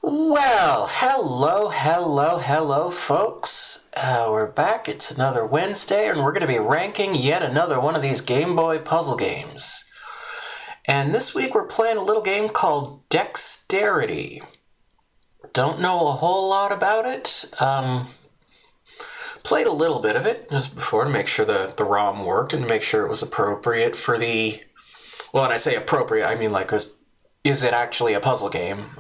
Well, hello, folks. We're back. It's another Wednesday, and we're going to be ranking yet another one of these Game Boy puzzle games. And this week we're playing a little game called Dexterity. Don't know a whole lot about it. Played a little bit of it just before to make sure the ROM worked and to make sure it was appropriate for the... Well, when I say appropriate, I mean like, is it actually a puzzle game?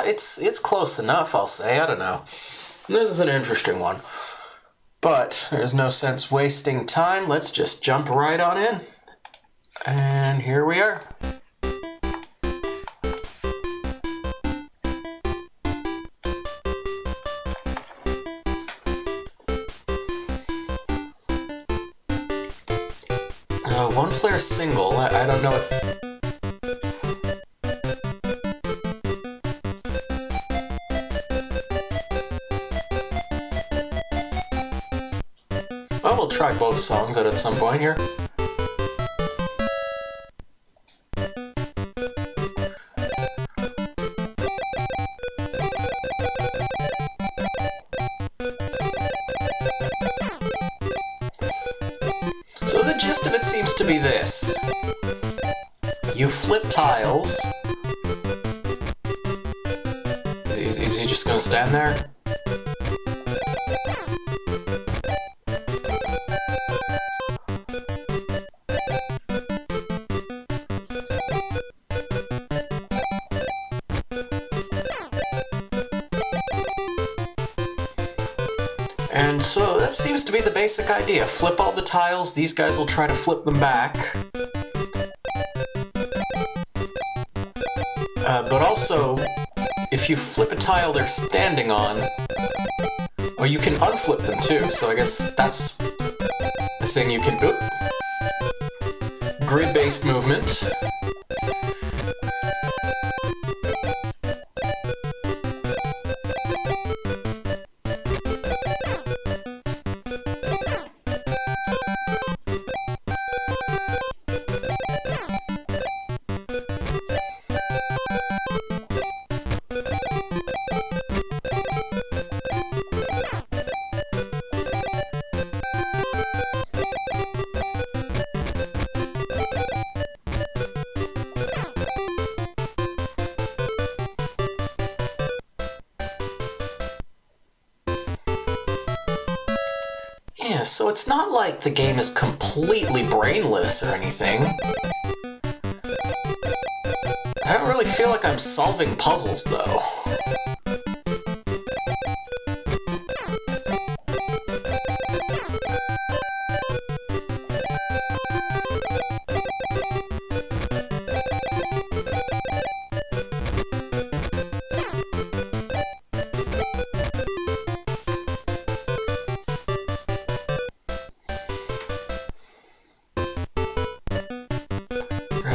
It's close enough, I'll say. I don't know. This is an interesting one. But there's no sense wasting time. Let's just jump right on in. And here we are. One player single. I don't know what... Well, we'll try both songs out at some point here. So the gist of it seems to be this. You flip tiles. Is he just gonna stand there? And so that seems to be the basic idea. Flip all the tiles, these guys will try to flip them back. But also, if you flip a tile they're standing on, well, you can unflip them too, so I guess that's a thing you can... Oop. Grid-based movement. Yeah, so it's not like the game is completely brainless or anything. I don't really feel like I'm solving puzzles, though.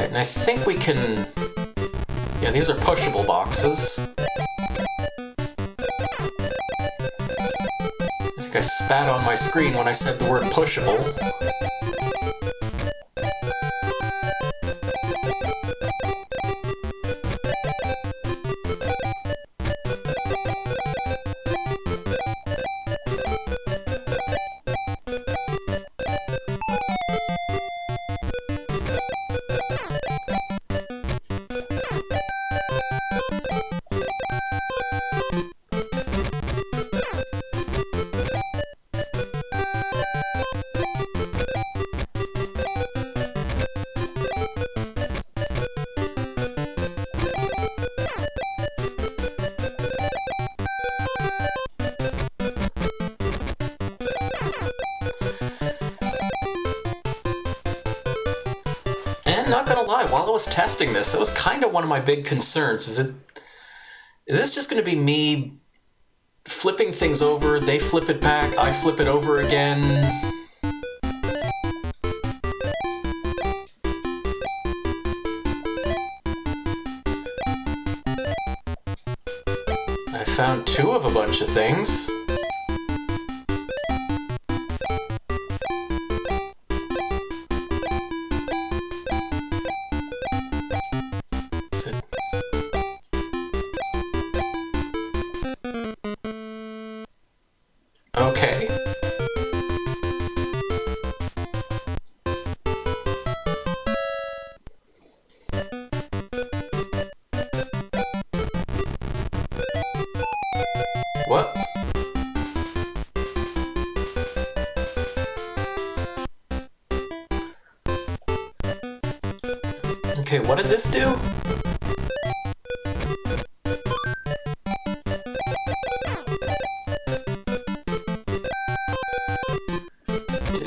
And I think we can... Yeah, these are pushable boxes. I think I spat on my screen when I said the word pushable. Not gonna lie, while I was testing this, that was kind of one of my big concerns. Is this just gonna be me flipping things over, they flip it back, I flip it over again? I found two of a bunch of things. this do?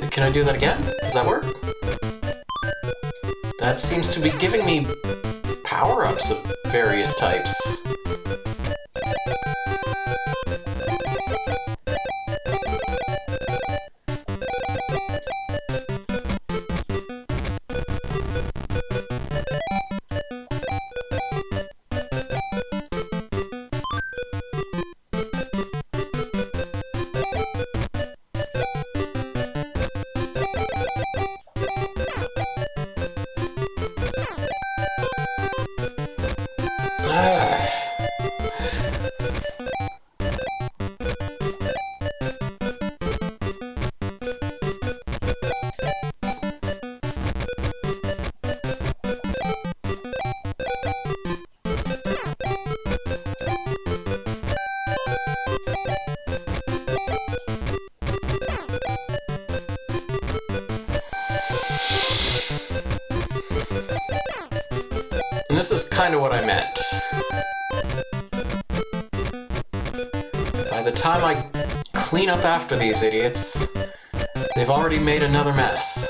Can I do that again? Does that work? That seems to be giving me power-ups of various types. And this is kind of what I meant. By the time I clean up after these idiots, they've already made another mess.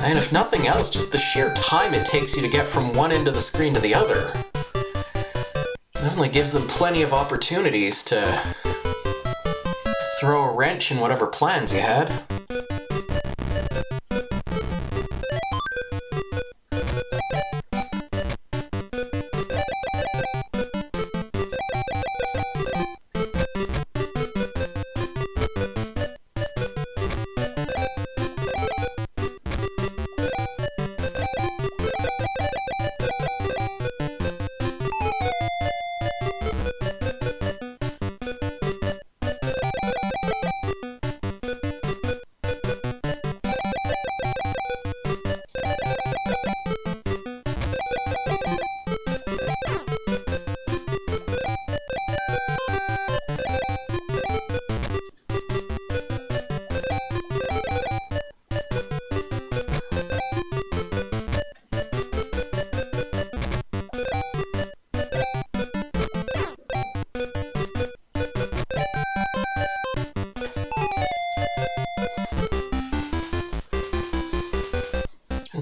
And if nothing else, just the sheer time it takes you to get from one end of the screen to the other. Definitely gives them plenty of opportunities to throw a wrench in whatever plans you had.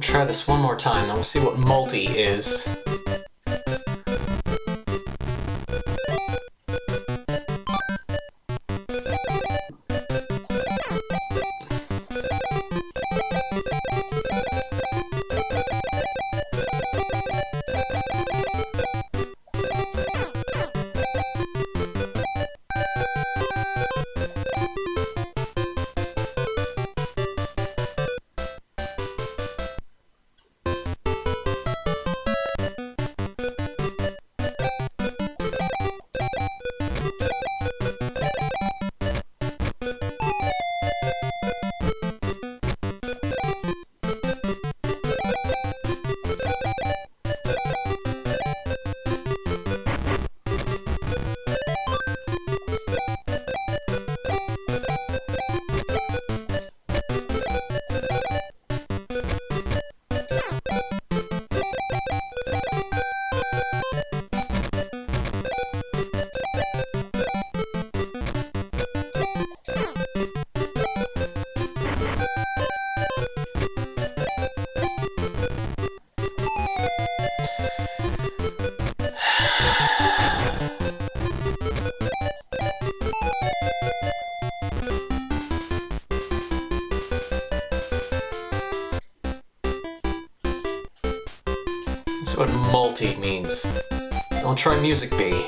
Try this one more time, then we'll see what multi is. That's what multi means. I'll try music B.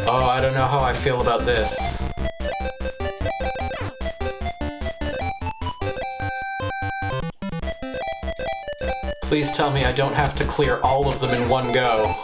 Oh, I don't know how I feel about this. Please tell me I don't have to clear all of them in one go.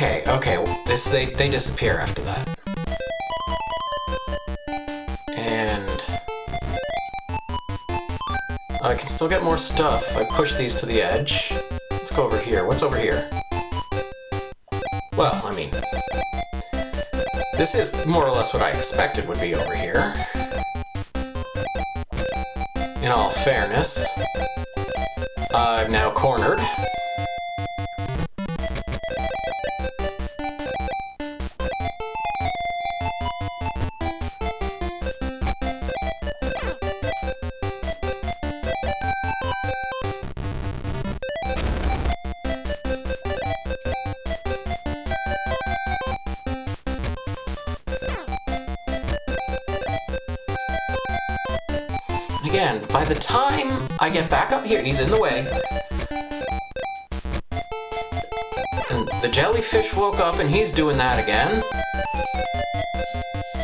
Okay, they disappear after that. And I can still get more stuff. I push these to the edge. Let's go over here. What's over here? Well, I mean, this is more or less what I expected would be over here. In all fairness, I'm now cornered. Again, by the time I get back up here, he's in the way. And the jellyfish woke up and he's doing that again.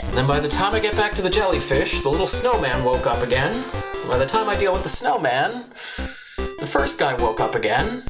And then by the time I get back to the jellyfish, the little snowman woke up again. And by the time I deal with the snowman, the first guy woke up again.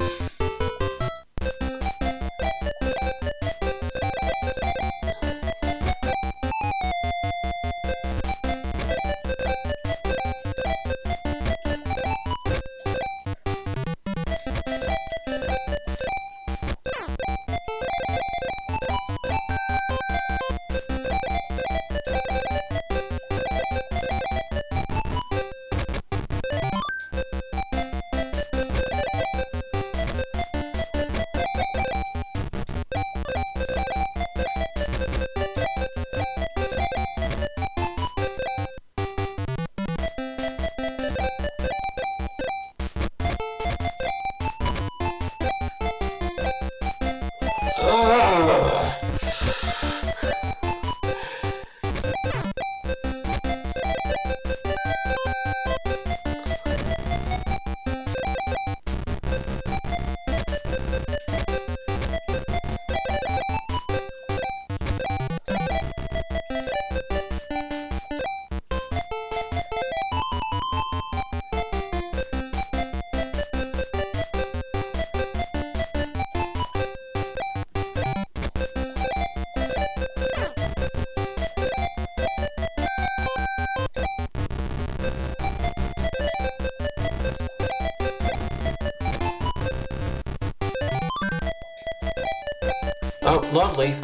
Oh, lovely.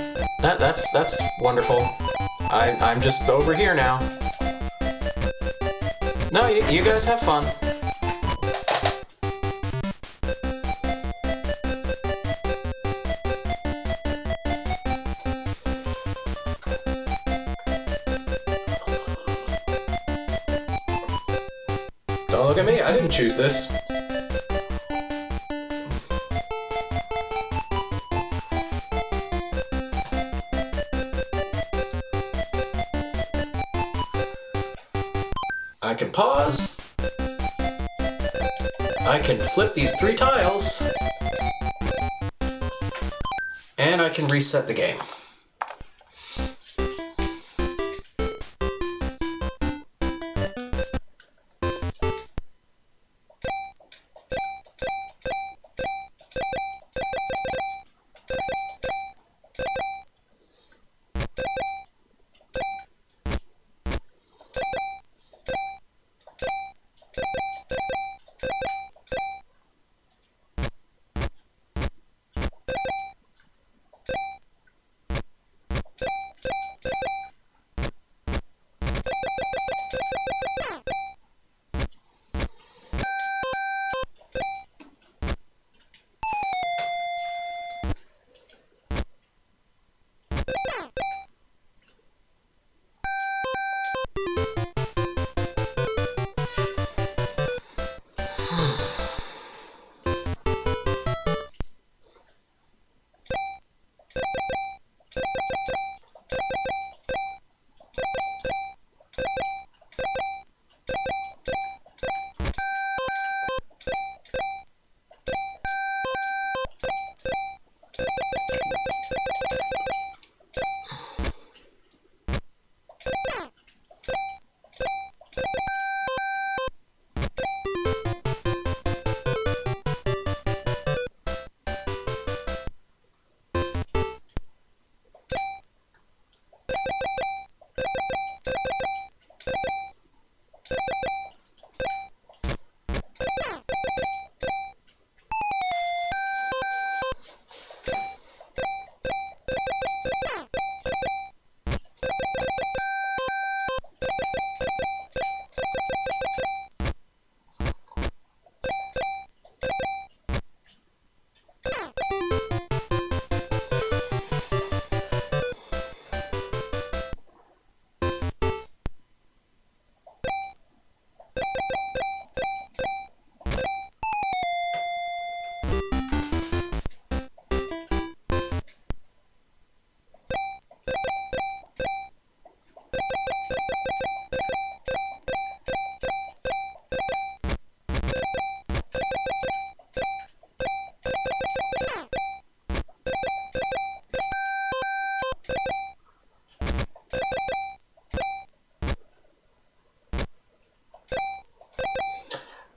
That's wonderful. I'm just over here now. No, you guys have fun. Don't look at me, I didn't choose this. I can pause. I can flip these 3 tiles. And I can reset the game.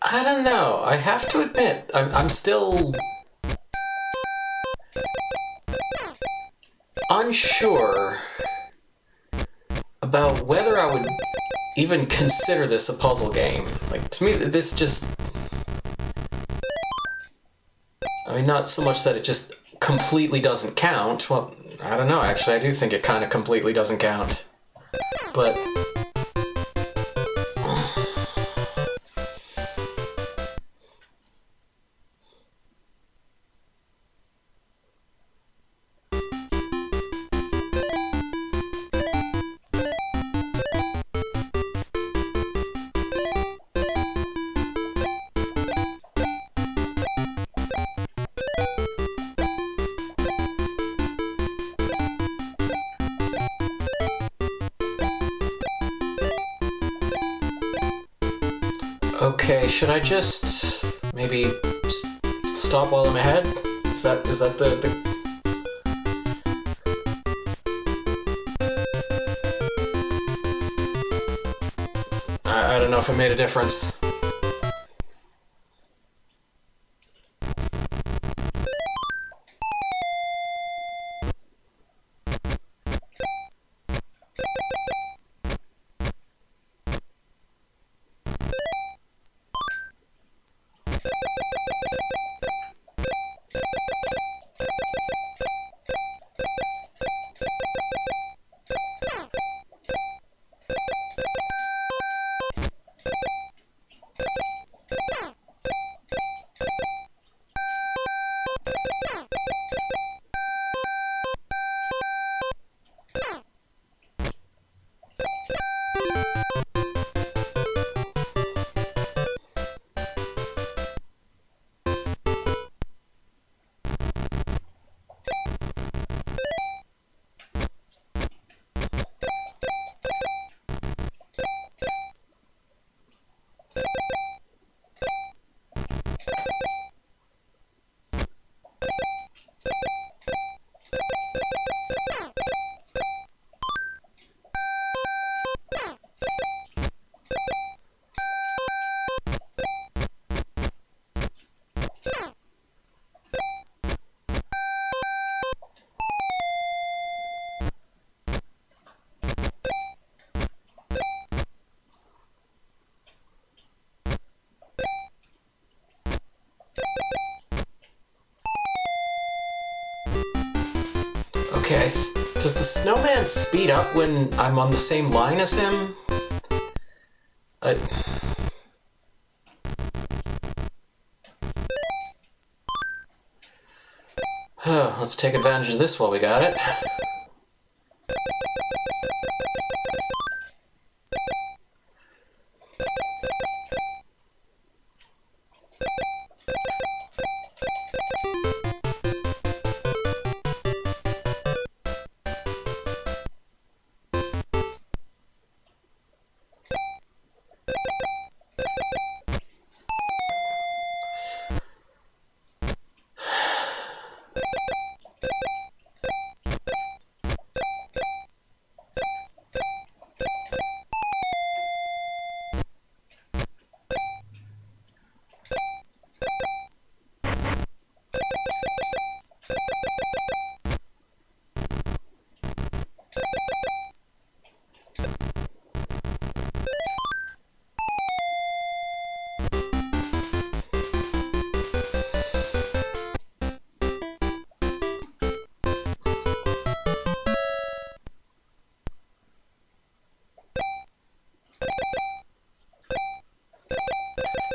I don't know. I have to admit, I'm still unsure about whether I would even consider this a puzzle game. Like, to me, this just... I mean, not so much that it just completely doesn't count. Well, I don't know, actually, I do think it kind of completely doesn't count. But... Okay, should I just maybe stop while I'm ahead? Is that the... I don't know if it made a difference. Okay, does the snowman speed up when I'm on the same line as him? Let's take advantage of this while we got it.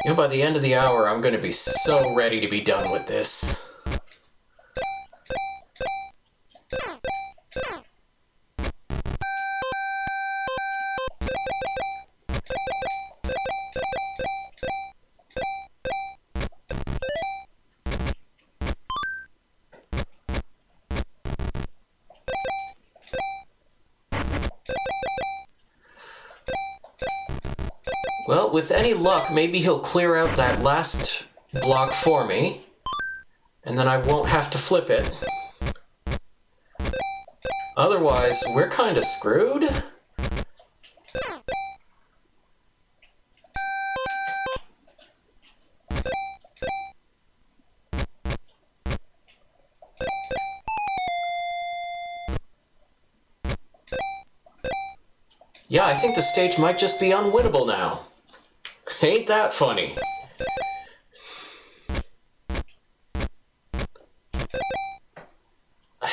You know, by the end of the hour, I'm going to be so ready to be done with this. Well, with any luck, maybe he'll clear out that last block for me, and then I won't have to flip it. Otherwise, we're kind of screwed. Yeah, I think the stage might just be unwinnable now. Ain't that funny? And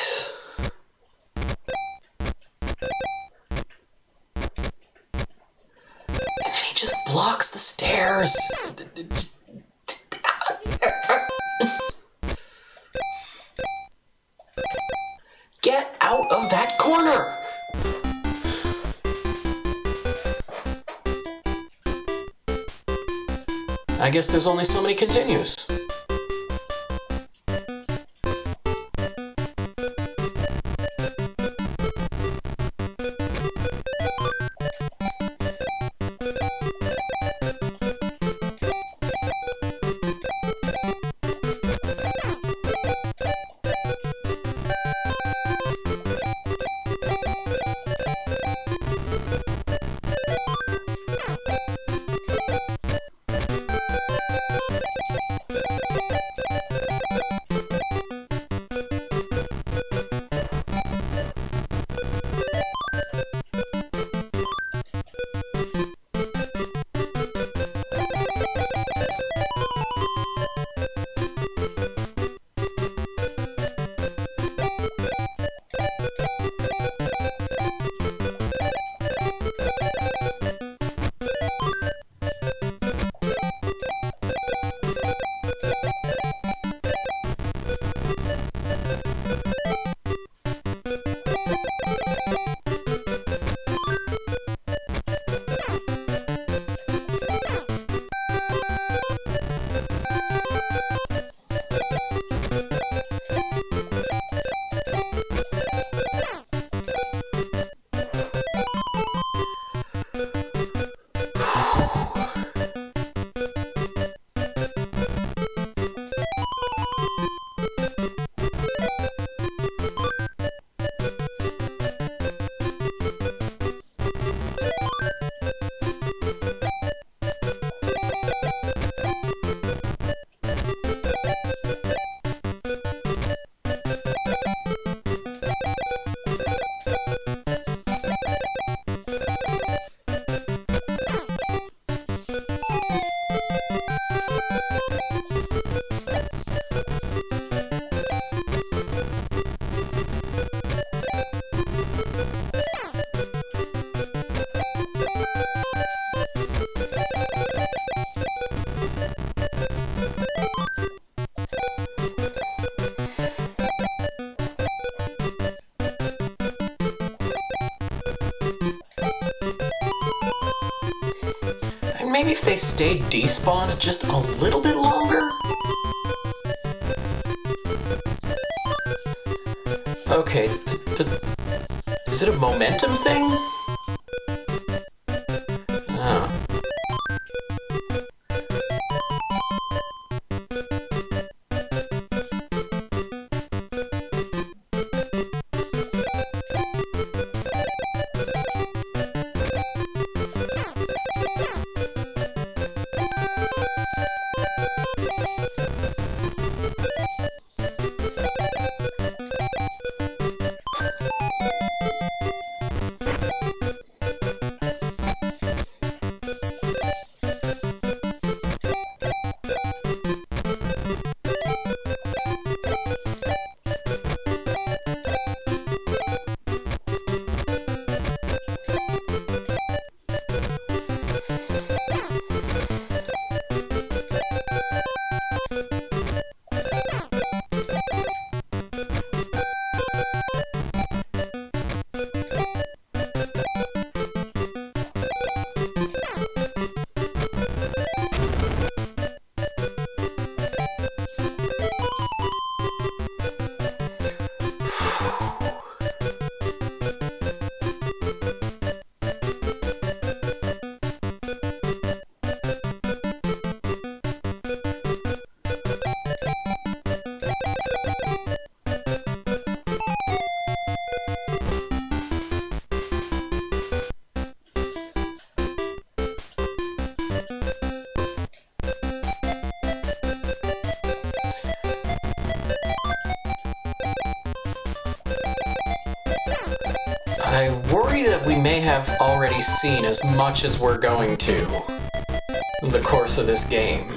then he just blocks the stairs. Get out of that corner! I guess there's only so many continues. Maybe if they stayed despawned just a little bit longer? Okay, is it a momentum thing? Oh. I worry that we may have already seen as much as we're going to in the course of this game.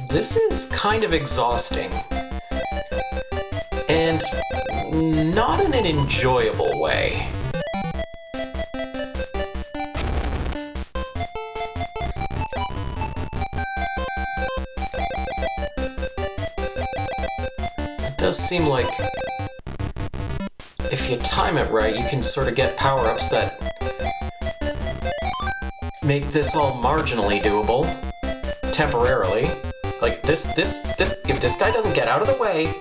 This is kind of exhausting, and not in an enjoyable way. It does seem like if you time it right, you can sort of get power-ups that make this all marginally doable, temporarily. Like, if this guy doesn't get out of the way...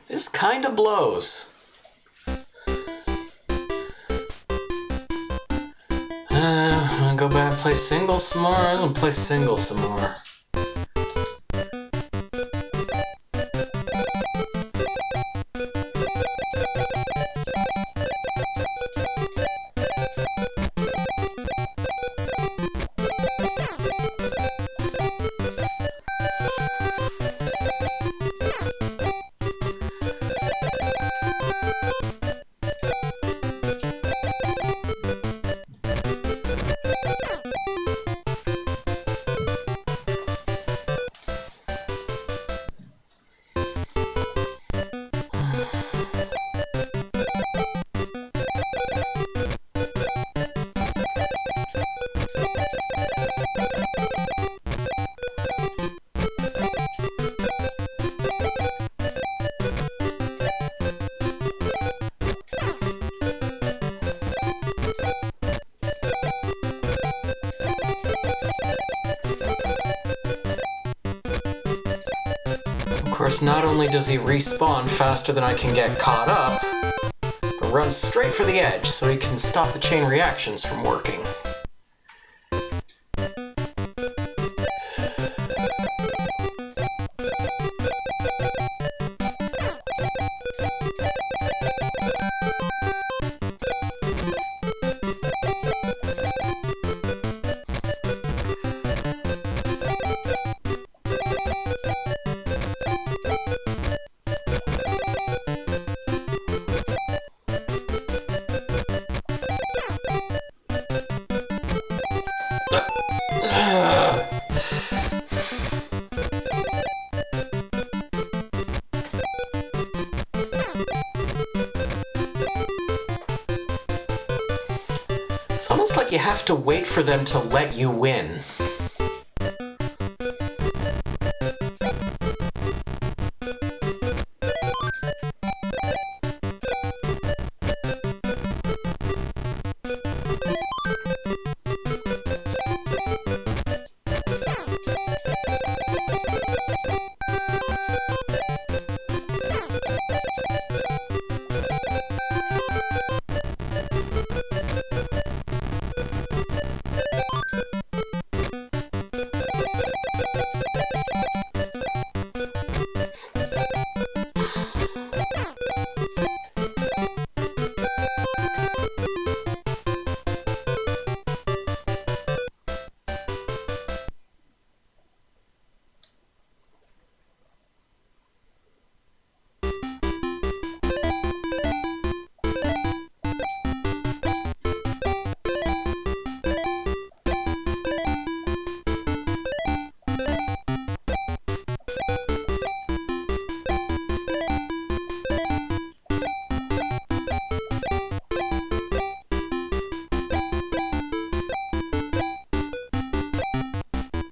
This kind of blows. I'm gonna go back and play singles some more. I'm gonna play singles some more. Of course, not only does he respawn faster than I can get caught up, run straight for the edge so he can stop the chain reactions from working. It's almost like you have to wait for them to let you win.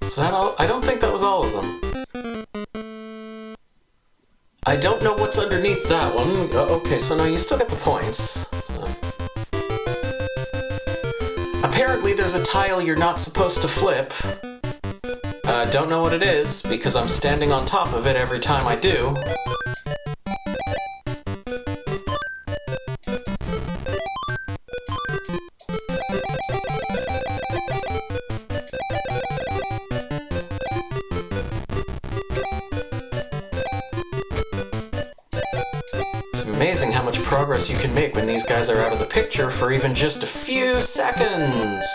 Is that all? I don't think that was all of them. I don't know what's underneath that one. Okay, so now you still get the points. Apparently there's a tile you're not supposed to flip. Don't know what it is, because I'm standing on top of it every time I do. Amazing how much progress you can make when these guys are out of the picture for even just a few seconds.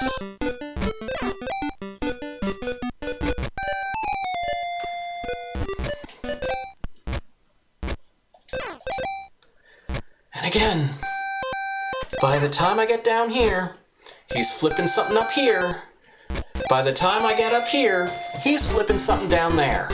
And again, by the time I get down here, he's flipping something up here. By the time I get up here, he's flipping something down there.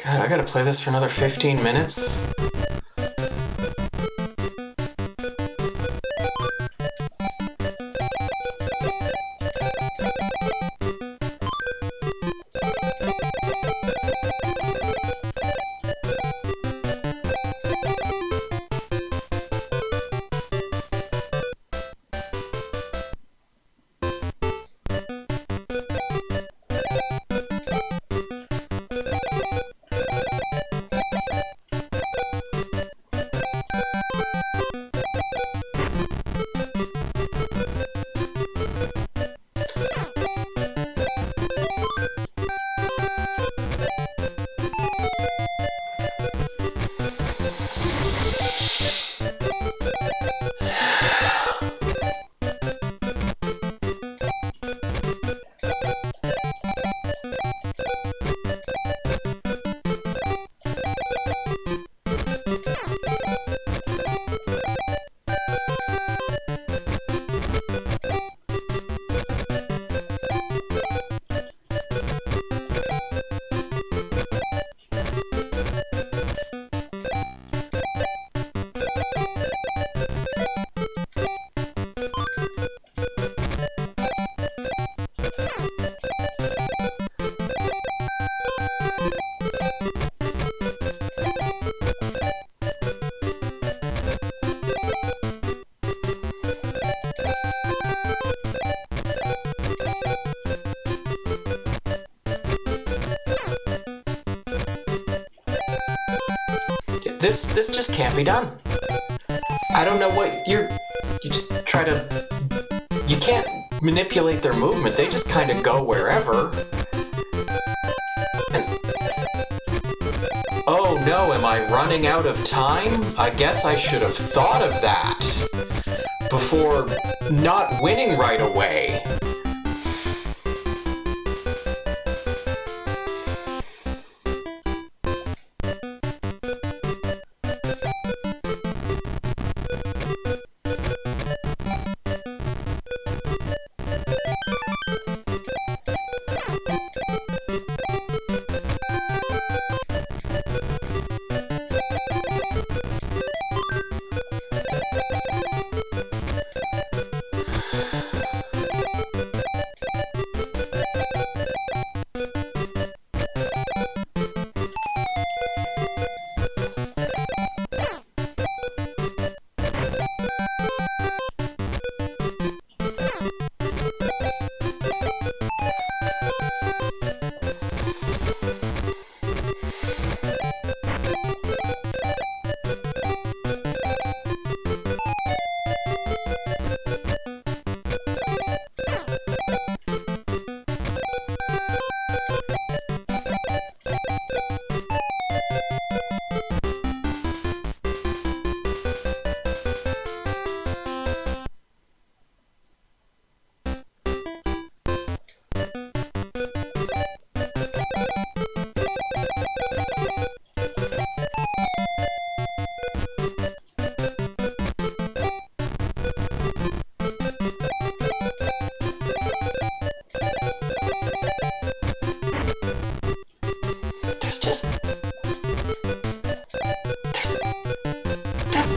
God, I gotta play this for another 15 minutes? This just can't be done. I don't know what you just try to, you can't manipulate their movement. They just kind of go wherever. And, oh no, am I running out of time? I guess I should have thought of that before not winning right away.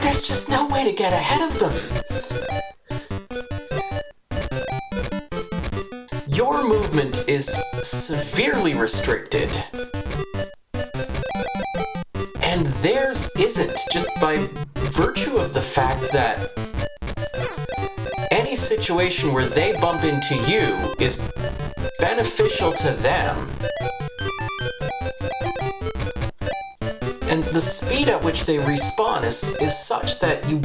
There's just no way to get ahead of them. Your movement is severely restricted, and theirs isn't, just by virtue of the fact that any situation where they bump into you is beneficial to them. And the speed at which they respawn is such that you...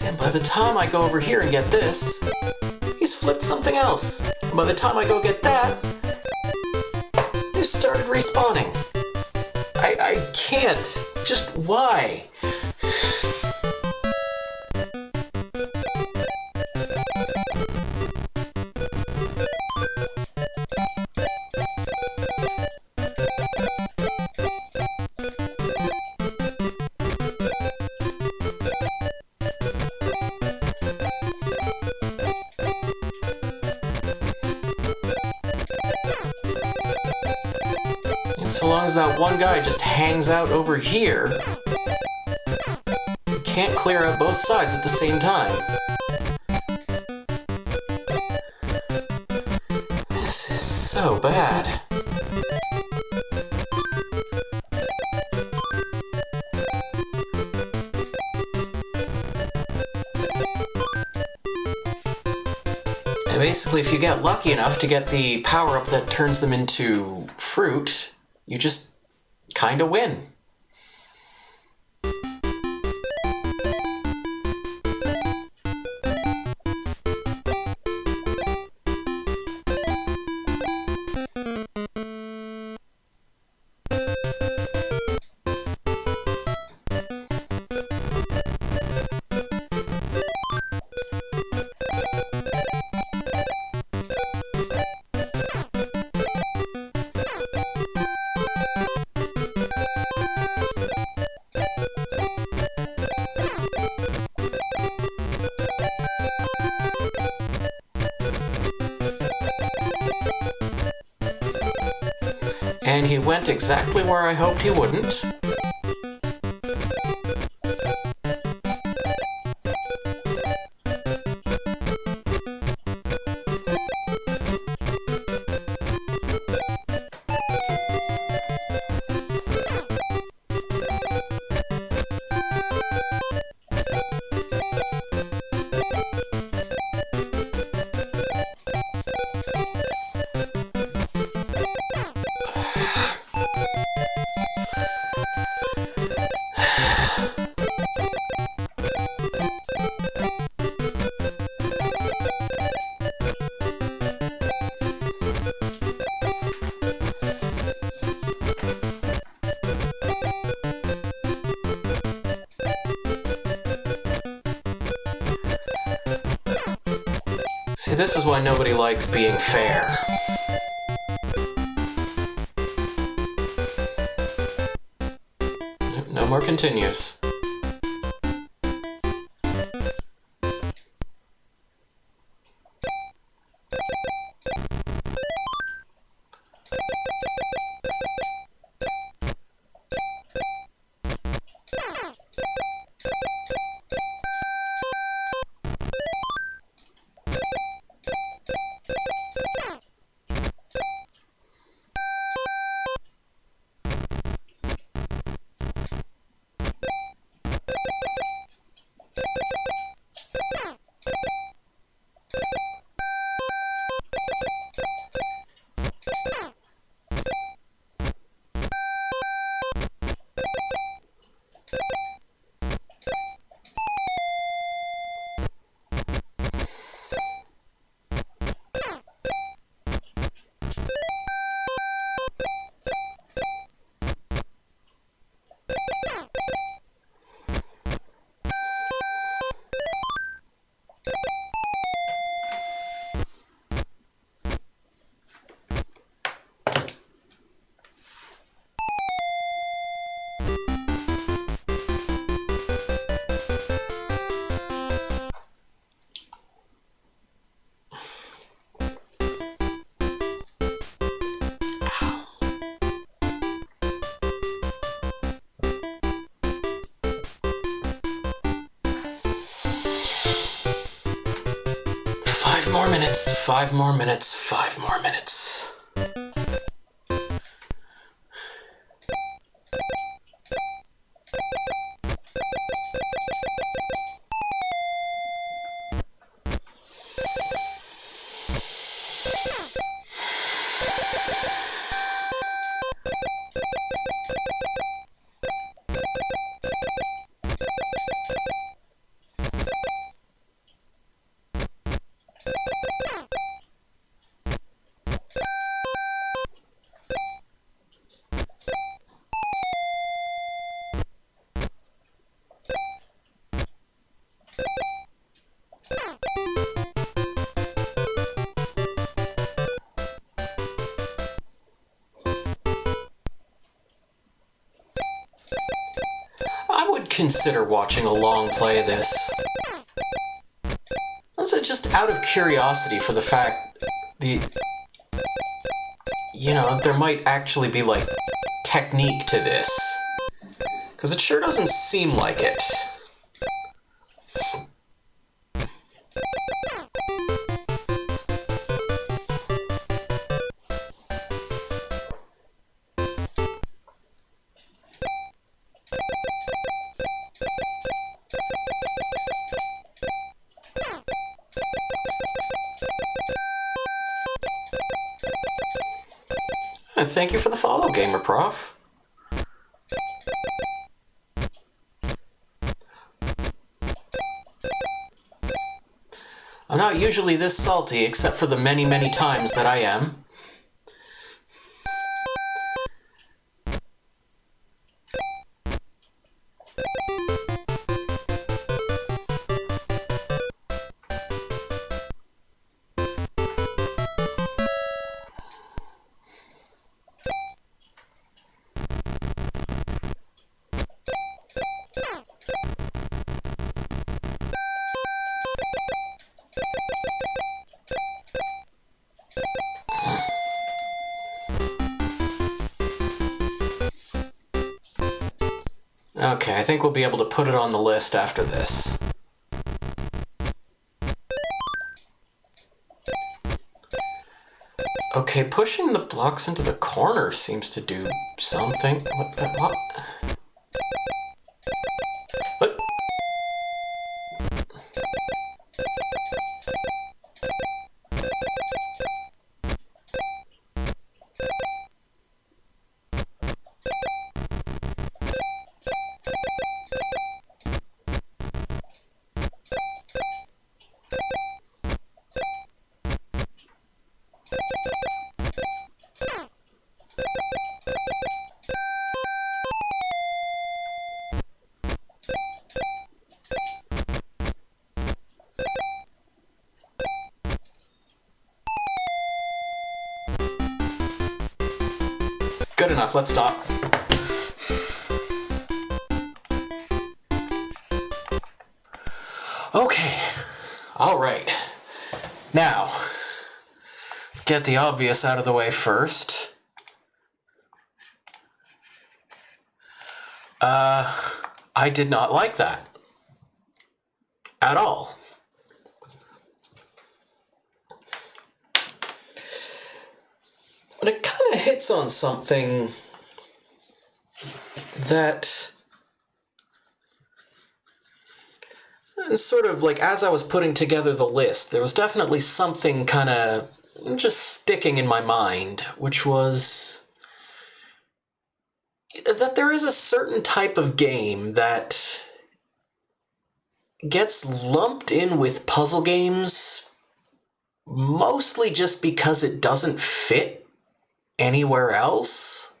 And by the time I go over here and get this, he's flipped something else. And by the time I go get that, they started respawning. I can't. Just why? So long as that one guy just hangs out over here, you can't clear out both sides at the same time. This is so bad. And basically, if you get lucky enough to get the power-up that turns them into fruit, you just kinda win. And he went exactly where I hoped he wouldn't. See, this is why nobody likes being fair. No more continues. Five more minutes, 5 more minutes, 5 more minutes. I would consider watching a long play of this. Also, just out of curiosity for the fact there might actually be like technique to this. Because it sure doesn't seem like it. Thank you for the follow, Gamer Prof. I'm not usually this salty, except for the many, many times that I am. Okay, I think we'll be able to put it on the list after this. Okay, pushing the blocks into the corner seems to do something. What? What? Good enough, let's stop. Okay, alright. Now, get the obvious out of the way first. I did not like that. At all. But it kind of hits on something that sort of like, as I was putting together the list, there was definitely something kind of just sticking in my mind, which was that there is a certain type of game that gets lumped in with puzzle games mostly just because it doesn't fit anywhere else.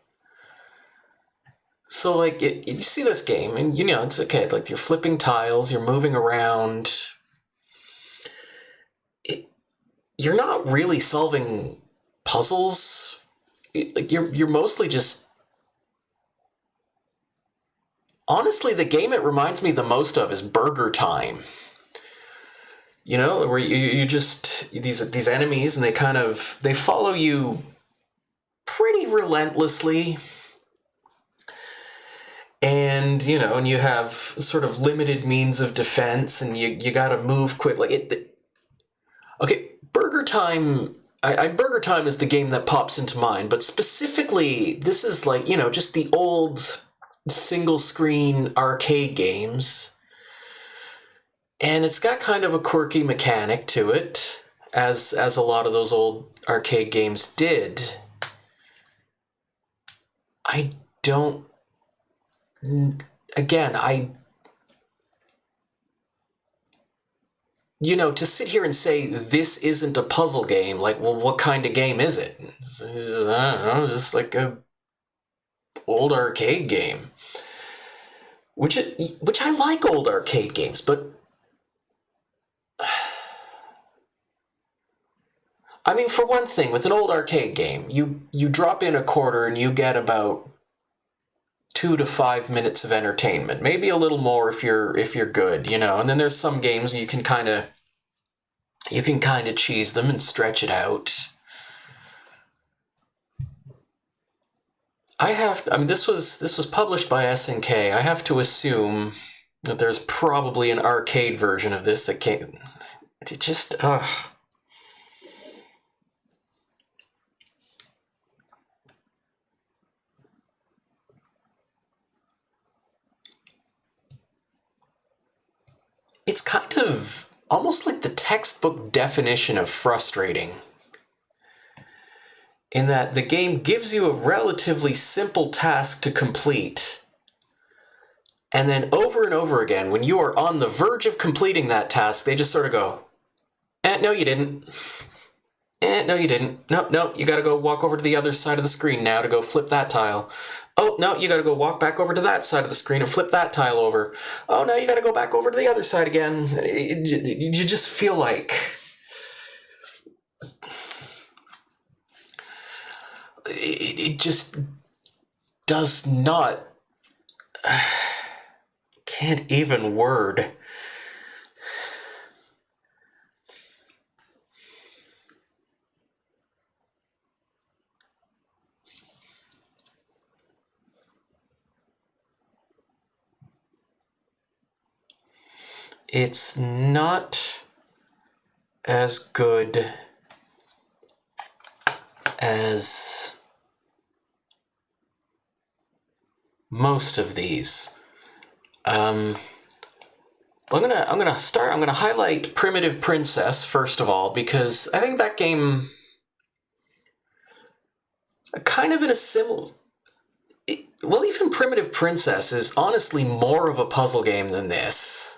So, like, you see this game, and you know, it's okay, like, you're flipping tiles, you're moving around. You're not really solving puzzles. Like, you're mostly just... Honestly, the game it reminds me the most of is Burger Time. You know, where you just... These enemies, and they follow you pretty relentlessly. And, you know, and you have sort of limited means of defense, and you gotta move quick. Like, okay, Burger Time... Burger Time is the game that pops into mind, but specifically, this is like, you know, just the old single-screen arcade games. And it's got kind of a quirky mechanic to it, as a lot of those old arcade games did. I don't... Again, you know, to sit here and say this isn't a puzzle game, like, well, what kind of game is it? I don't know, just like a old arcade game. Which I like old arcade games, but I mean, for one thing, with an old arcade game, you drop in a quarter and you get about 2 to 5 minutes of entertainment, maybe a little more if you're good, you know. And then there's some games you can kind of cheese them and stretch it out. I mean, this was published by SNK. I have to assume that there's probably an arcade version of this that came. It just It's kind of almost like the textbook definition of frustrating, in that the game gives you a relatively simple task to complete, and then over and over again, when you are on the verge of completing that task, they just sort of go, no you didn't. No you didn't. No, you gotta go walk over to the other side of the screen now to go flip that tile. Oh, no, you gotta go walk back over to that side of the screen and flip that tile over. Oh, now you gotta go back over to the other side again. You just feel like... It just does not... Can't even word. It's not as good as most of these. I'm gonna highlight Primitive Princess first of all, because I think that game kind of in a similar... Well, even Primitive Princess is honestly more of a puzzle game than this.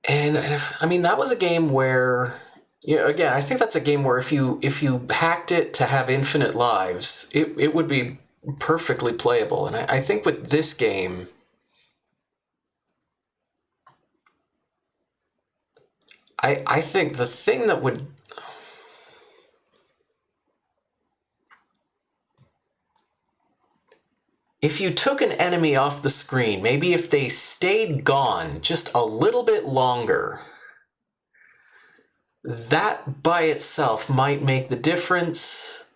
And I mean, that was a game where, you know, again, I think that's a game where if you hacked it to have infinite lives, it would be perfectly playable. And I think with this game, I think the thing that would... if you took an enemy off the screen, maybe if they stayed gone just a little bit longer, that by itself might make the difference.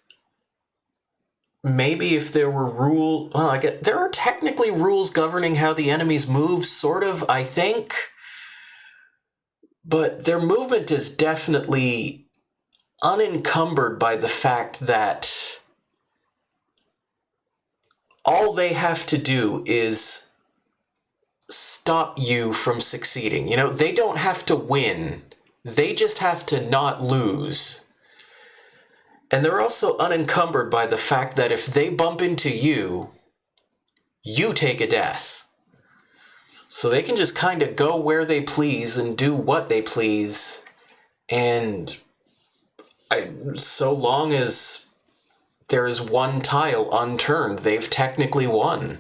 Maybe if there were there are technically rules governing how the enemies move, sort of, I think. But their movement is definitely unencumbered by the fact that all they have to do is stop you from succeeding. You know, they don't have to win. They just have to not lose. And they're also unencumbered by the fact that if they bump into you, you take a death. So they can just kind of go where they please and do what they please. And so long as there is one tile unturned, they've technically won.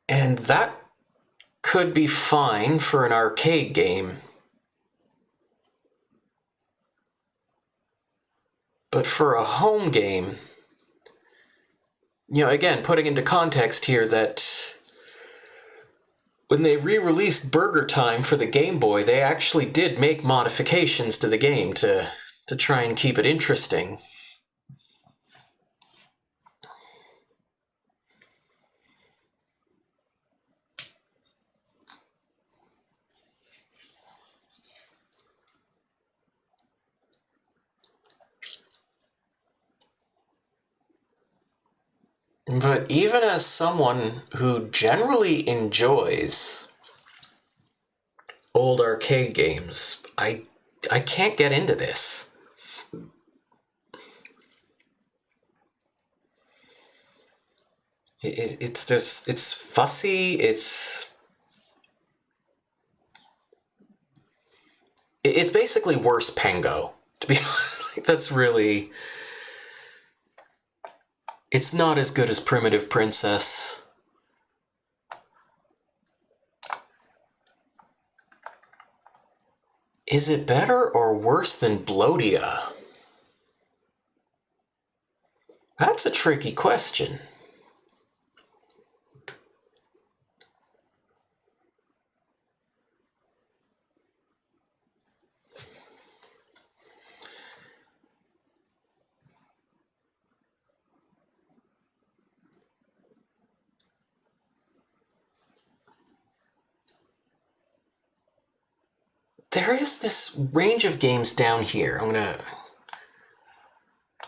And that could be fine for an arcade game. But for a home game, you know, again, putting into context here that when they re-released Burger Time for the Game Boy, they actually did make modifications to the game to try and keep it interesting. But even as someone who generally enjoys old arcade games, I can't get into this. It's fussy, it's basically worse Pengo, to be honest. That's really... It's not as good as Primitive Princess. Is it better or worse than Blodia? That's a tricky question. There is this range of games down here. I'm gonna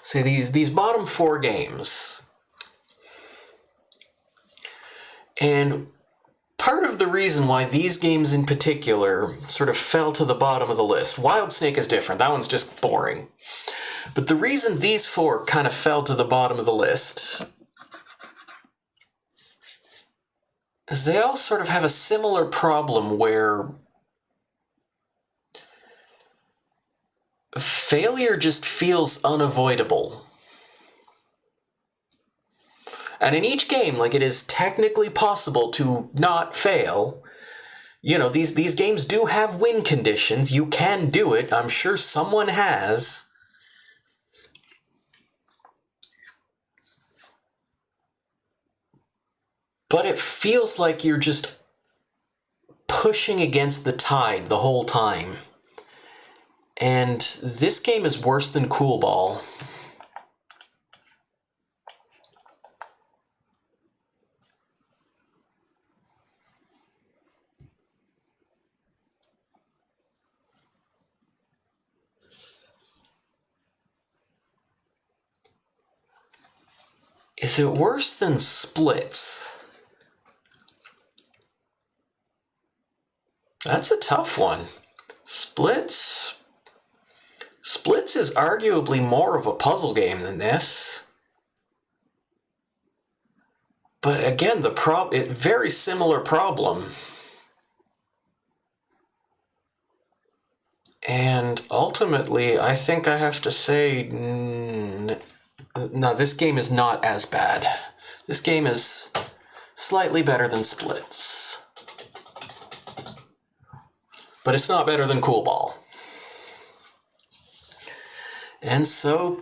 say these bottom 4 games. And part of the reason why these games in particular sort of fell to the bottom of the list, Wild Snake is different, that one's just boring. But the reason these 4 kind of fell to the bottom of the list is they all sort of have a similar problem where failure just feels unavoidable. And in each game, like, it is technically possible to not fail. You know, these games do have win conditions. You can do it. I'm sure someone has. But it feels like you're just pushing against the tide the whole time. And this game is worse than Cool Ball. Is it worse than Splits? That's a tough one. Splits is arguably more of a puzzle game than this. But again, very similar problem. And ultimately, I think I have to say, no, this game is not as bad. This game is slightly better than Splits. But it's not better than Cool Ball. And so,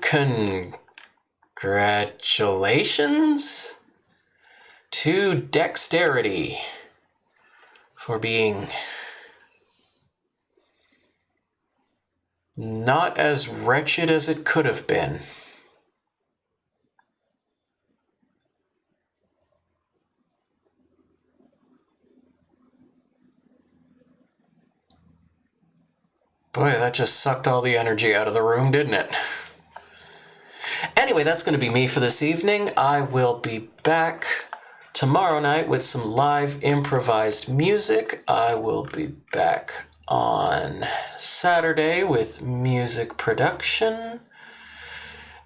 Congratulations to Dexterity for being not as wretched as it could have been. Boy, that just sucked all the energy out of the room, didn't it? Anyway, that's going to be me for this evening. I will be back tomorrow night with some live improvised music. I will be back on Saturday with music production.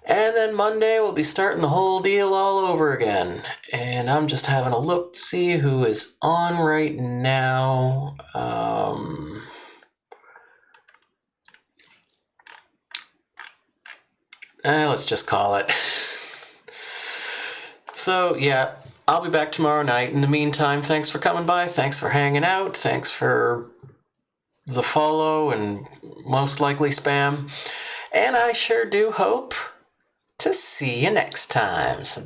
And then Monday we'll be starting the whole deal all over again. And I'm just having a look to see who is on right now. Let's just call it. So, yeah, I'll be back tomorrow night. In the meantime, thanks for coming by. Thanks for hanging out. Thanks for the follow and most likely spam. And I sure do hope to see you next time. So bye.